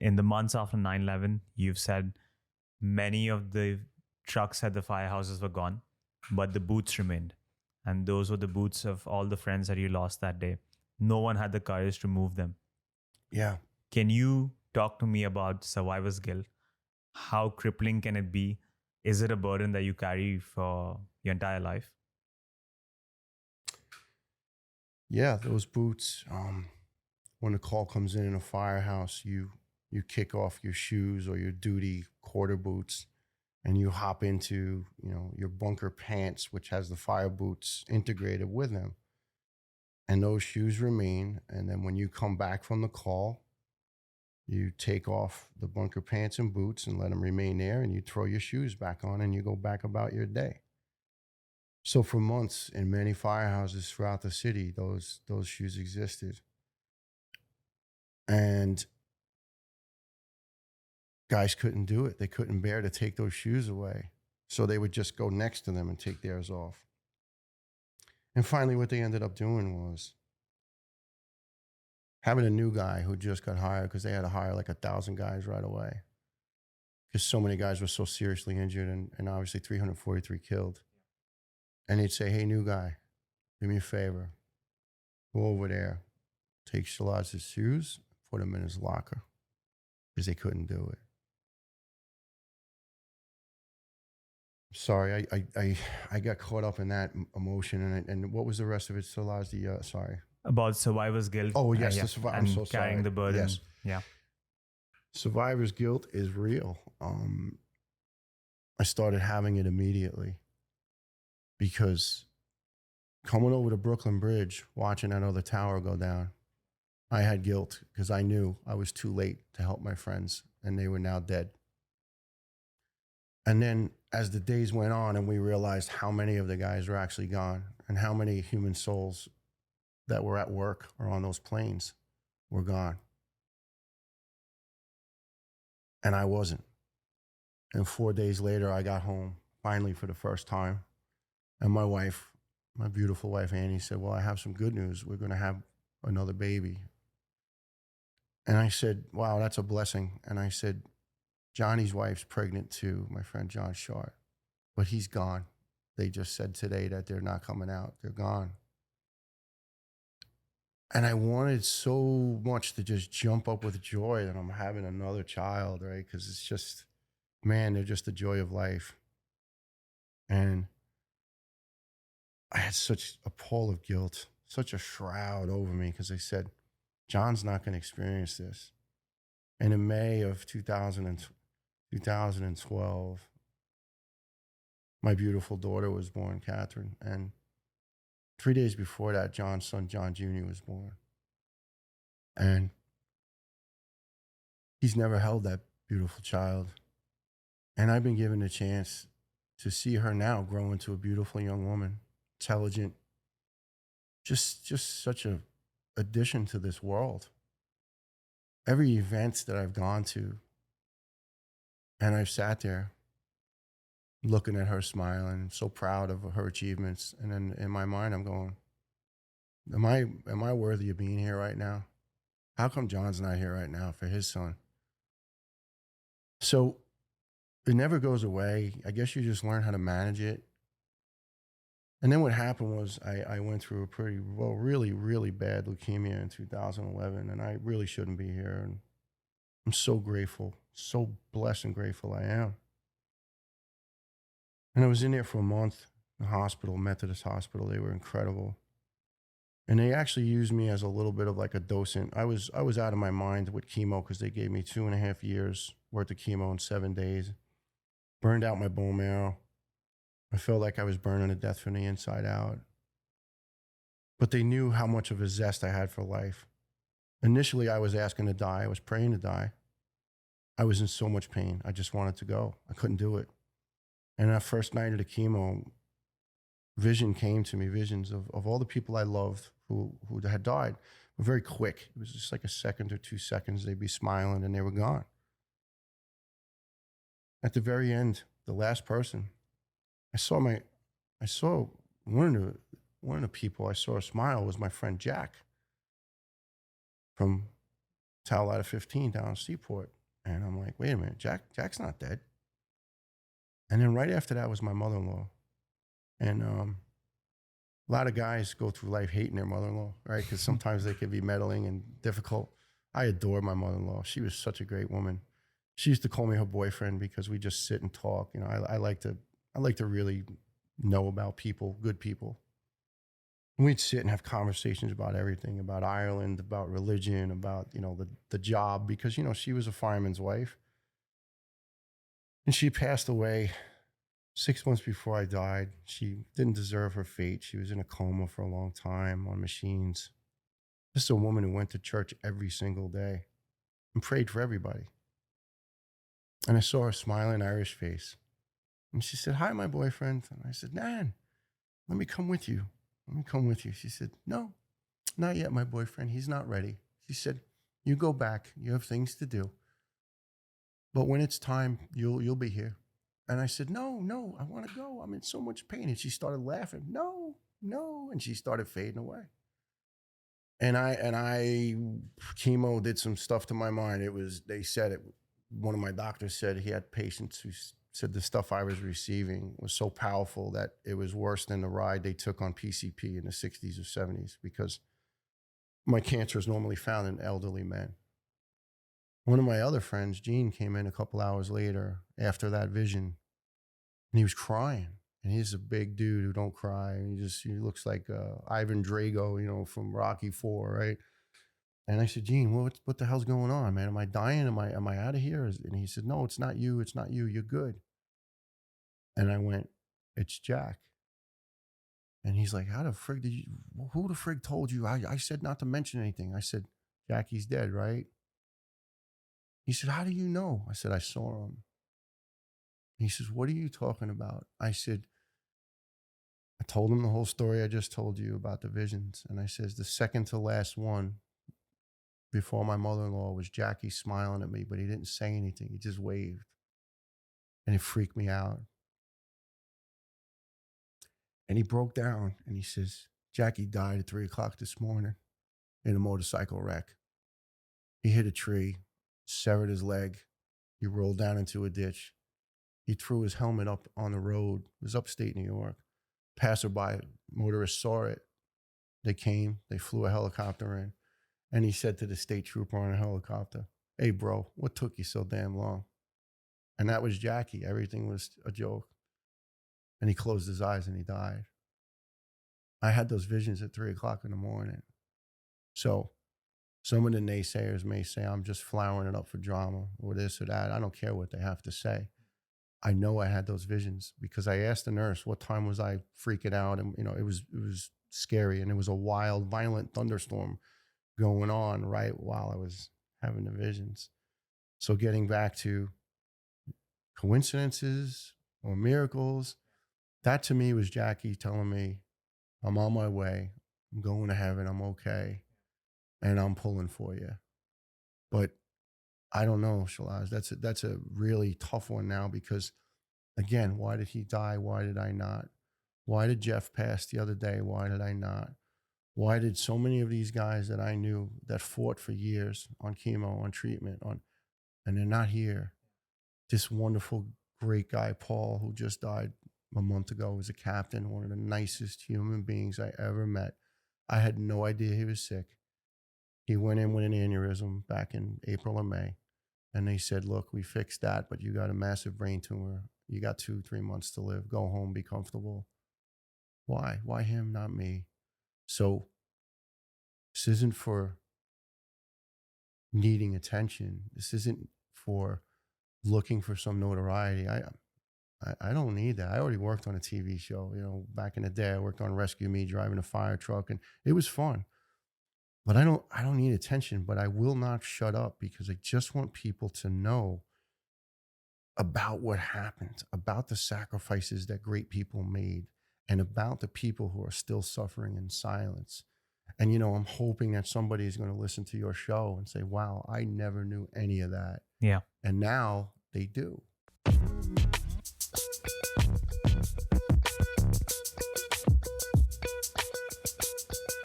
in the months after 9/11, you've said many of the trucks at the firehouses were gone, but the boots remained. And those were the boots of all the friends that you lost that day. No one had the courage to move them. Yeah. Can you talk to me about survivor's guilt? How crippling can it be? Is it a burden that you carry for your entire life? Yeah, those boots. When a call comes in a firehouse, you kick off your shoes or your duty quarter boots, and you hop into your bunker pants, which has the fire boots integrated with them, and those shoes remain. And then when you come back from the call, you take off the bunker pants and boots and let them remain there, and you throw your shoes back on and you go back about your day. So for months in many firehouses throughout the city, those shoes existed. And guys couldn't do it. They couldn't bear to take those shoes away. So they would just go next to them and take theirs off. And finally, what they ended up doing was having a new guy who just got hired, because they had to hire like 1,000 guys right away, because so many guys were so seriously injured and obviously 343 killed. And he'd say, hey, new guy, do me a favor. Go over there, take Shalaj's shoes, put them in his locker, because they couldn't do it. Sorry, I got caught up in that emotion. And what was the rest of it, Shalaj? Sorry. About survivor's guilt. Oh, yes, the survivor. I'm so carrying sorry. the burden. Yes. Yeah. Survivor's guilt is real. I started having it immediately, because coming over to Brooklyn Bridge, watching that other tower go down, I had guilt because I knew I was too late to help my friends and they were now dead. And then as the days went on and we realized how many of the guys were actually gone and how many human souls that were at work or on those planes were gone. And I wasn't. And 4 days later, I got home finally for the first time. And my wife, my beautiful wife, Annie, said, well, I have some good news. We're going to have another baby. And I said, wow, that's a blessing. And I said, Johnny's wife's pregnant too, my friend John Short, but he's gone. They just said today that they're not coming out. They're gone. And I wanted so much to just jump up with joy that I'm having another child, right? Because it's just, man, they're just the joy of life. And I had such a pall of guilt, such a shroud over me, because I said, John's not going to experience this. And in May of 2012, my beautiful daughter was born, Catherine. And 3 days before that, John's son, John Jr., was born. And he's never held that beautiful child. And I've been given a chance to see her now grow into a beautiful young woman, intelligent, just such a addition to this world. Every event that I've gone to, and I've sat there looking at her smiling, so proud of her achievements. And then in my mind, I'm going, am I worthy of being here right now? How come John's not here right now for his son? So it never goes away. I guess you just learn how to manage it. And then what happened was I went through a really, really bad leukemia in 2011, and I really shouldn't be here. And I'm so grateful, so blessed and grateful I am. And I was in there for a month, the hospital, Methodist Hospital. They were incredible. And they actually used me as a little bit of like a docent. I was out of my mind with chemo, because they gave me 2.5 years worth of chemo in 7 days. Burned out my bone marrow. I felt like I was burning to death from the inside out. But they knew how much of a zest I had for life. Initially, I was asking to die. I was praying to die. I was in so much pain. I just wanted to go. I couldn't do it. And that first night of the chemo, vision came to me, visions of all the people I loved who had died. But very quick. It was just like a second or 2 seconds. They'd be smiling and they were gone. At the very end, the last person, I saw one of the people I saw smile was my friend Jack from Towel out of 15 down in Seaport. And I'm like, wait a minute, Jack's not dead. And then right after that was my mother-in-law. And a lot of guys go through life hating their mother-in-law, right? Because sometimes they can be meddling and difficult. I adore my mother-in-law. She was such a great woman. She used to call me her boyfriend because we just sit and talk. You know, I like to really know about people, good people. And we'd sit and have conversations about everything, about Ireland, about religion, about, you know, the job, because, you know, she was a fireman's wife. And she passed away 6 months before I died. She didn't deserve her fate. She was in a coma for a long time on machines. This is a woman who went to church every single day and prayed for everybody. And I saw her smiling Irish face. And she said, hi, my boyfriend. And I said, Nan, let me come with you. Let me come with you. She said, no, not yet, my boyfriend. He's not ready. She said, you go back. You have things to do. But when it's time, you'll be here. And I said, no, I want to go. I'm in so much pain. And she started laughing. No. And she started fading away. And I chemo did some stuff to my mind. One of my doctors said he had patients who said the stuff I was receiving was so powerful that it was worse than the ride they took on PCP in the 60s or 70s, because my cancer is normally found in elderly men. One of my other friends, Gene, came in a couple hours later after that vision, and he was crying. And he's a big dude who don't cry. And he looks like Ivan Drago, you know, from Rocky IV, right? And I said, Gene, what the hell's going on, man? Am I dying? Am I out of here? And he said, no, it's not you. It's not you. You're good. And I went, it's Jack. And he's like, who the frig told you? I said not to mention anything. I said, Jackie's dead, right? He said, how do you know? I said, I saw him. He says, what are you talking about? I said, I told him the whole story I just told you about the visions. And I says, the second to last one before my mother-in-law was Jackie smiling at me, but he didn't say anything. He just waved. And it freaked me out. And he broke down and he says, Jackie died at 3:00 this morning in a motorcycle wreck. He hit a tree, severed his leg. He rolled down into a ditch. He threw his helmet up on the road. It was upstate New York. Passerby, motorists saw it. They came, they flew a helicopter in. And he said to the state trooper on a helicopter, hey, bro, what took you so damn long? And that was Jackie. Everything was a joke. And he closed his eyes and he died. I had those visions at 3:00 in the morning. So some of the naysayers may say I'm just flowering it up for drama or this or that. I don't care what they have to say. I know I had those visions because I asked the nurse what time was I freaking out, and you know it was scary, and it was a wild, violent thunderstorm going on right while I was having the visions. So getting back to coincidences or miracles, that to me was Jackie telling me, I'm on my way, I'm going to heaven, I'm okay, and I'm pulling for you. But I don't know, Shalaj. That's a really tough one now because, again, why did he die? Why did I not? Why did Jeff pass the other day? Why did I not? Why did so many of these guys that I knew that fought for years on chemo, on treatment, and they're not here? This wonderful, great guy, Paul, who just died a month ago, was a captain, one of the nicest human beings I ever met. I had no idea he was sick. He went in with an aneurysm back in April or May. And they said, look, we fixed that, but you got a massive brain tumor. You got 2-3 months to live. Go home, be comfortable. Why? Why him, not me? So this isn't for needing attention. This isn't for looking for some notoriety. I don't need that. I already worked on a TV show. You know, back in the day, I worked on Rescue Me, driving a fire truck, and it was fun. But I don't need attention, but I will not shut up because I just want people to know about what happened, about the sacrifices that great people made, and about the people who are still suffering in silence. And, you know, I'm hoping that somebody is going to listen to your show and say, wow, I never knew any of that. Yeah. And now they do.